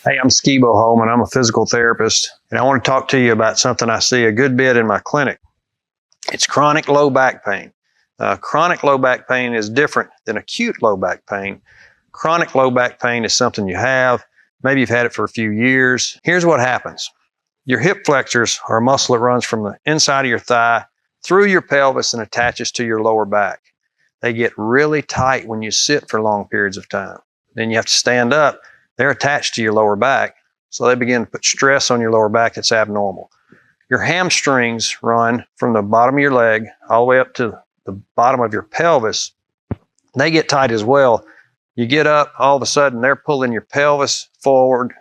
Hey, I'm Skibo Holman. I'm a physical therapist, and I want to talk to you about something I see a good bit in my clinic. It's chronic low back pain. Chronic low back pain is different than acute low back pain. Chronic low back pain is something you have. Maybe you've had it for a few years. Here's what happens. Your hip flexors are a muscle that runs from the inside of your thigh through your pelvis and attaches to your lower back. They get really tight when you sit for long periods of time. Then you have to stand up. They're attached to your lower back, so they begin to put stress on your lower back that's abnormal. Your hamstrings run from the bottom of your leg all the way up to the bottom of your pelvis. They get tight as well. You get up, all of a sudden they're pulling your pelvis forward.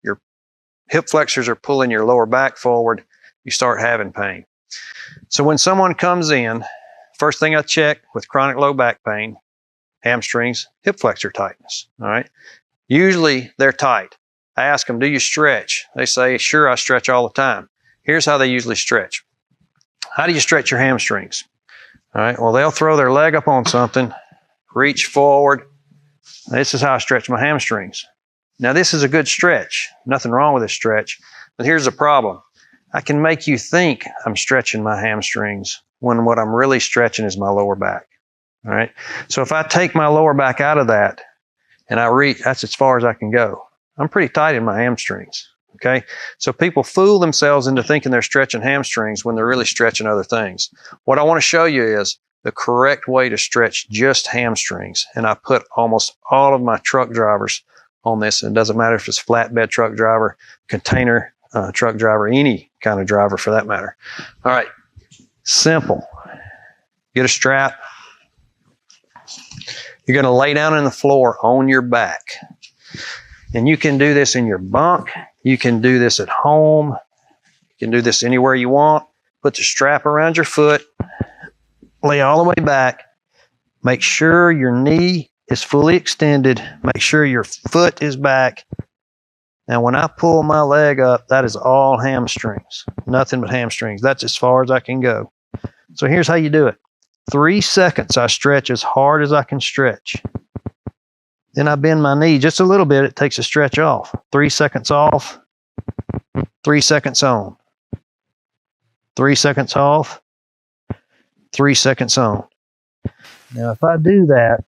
Your hip flexors are pulling your lower back forward. You start having pain. So when someone comes in, first thing I check with chronic low back pain, hamstrings, hip flexor tightness, all right? Usually they're tight. I ask them, do you stretch? They say, sure, I stretch all the time. Here's how they usually stretch. How do you stretch your hamstrings? All right, well, they'll throw their leg up on something, reach forward. This is how I stretch my hamstrings. Now, this is a good stretch. Nothing wrong with this stretch. But here's the problem. I can make you think I'm stretching my hamstrings when what I'm really stretching is my lower back. All right, so if I take my lower back out of that, and I reach, that's as far as I can go. I'm pretty tight in my hamstrings, okay? So people fool themselves into thinking they're stretching hamstrings when they're really stretching other things. What I want to show you is the correct way to stretch just hamstrings. And I put almost all of my truck drivers on this. It doesn't matter if it's flatbed truck driver, container truck driver, any kind of driver for that matter. All right, simple. Get a strap. You're going to lay down on the floor on your back. And you can do this in your bunk. You can do this at home. You can do this anywhere you want. Put the strap around your foot. Lay all the way back. Make sure your knee is fully extended. Make sure your foot is back. Now, when I pull my leg up, that is all hamstrings. Nothing but hamstrings. That's as far as I can go. So here's how you do it. 3 seconds, I stretch as hard as I can stretch. Then I bend my knee just a little bit. It takes a stretch off. 3 seconds off. 3 seconds on. 3 seconds off. 3 seconds on. Now, if I do that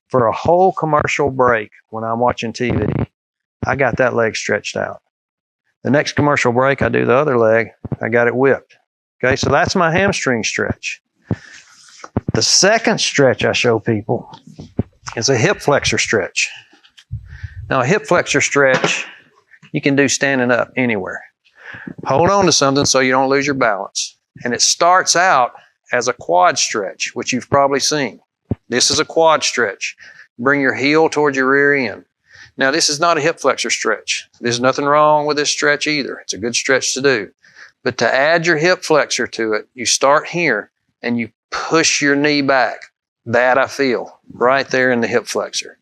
for a whole commercial break when I'm watching TV, I got that leg stretched out. The next commercial break, I do the other leg. I got it whipped. Okay, so that's my hamstring stretch. The second stretch I show people is a hip flexor stretch. Now, a hip flexor stretch, you can do standing up anywhere. Hold on to something so you don't lose your balance. And it starts out as a quad stretch, which you've probably seen. This is a quad stretch. Bring your heel towards your rear end. Now, this is not a hip flexor stretch. There's nothing wrong with this stretch either. It's a good stretch to do. But to add your hip flexor to it, you start here and you push your knee back. That I feel right there in the hip flexor.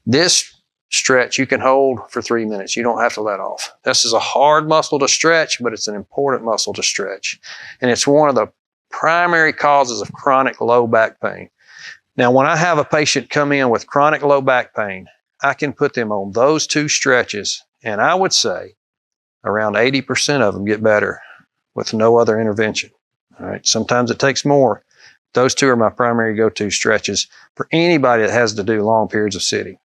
This stretch you can hold for 3 minutes. You don't have to let off. This is a hard muscle to stretch, but it's an important muscle to stretch. And it's one of the primary causes of chronic low back pain. Now, when I have a patient come in with chronic low back pain, I can put them on those 2 stretches, and I would say around 80% of them get better with no other intervention. All right. Sometimes it takes more. Those 2 are my primary go-to stretches for anybody that has to do long periods of sitting.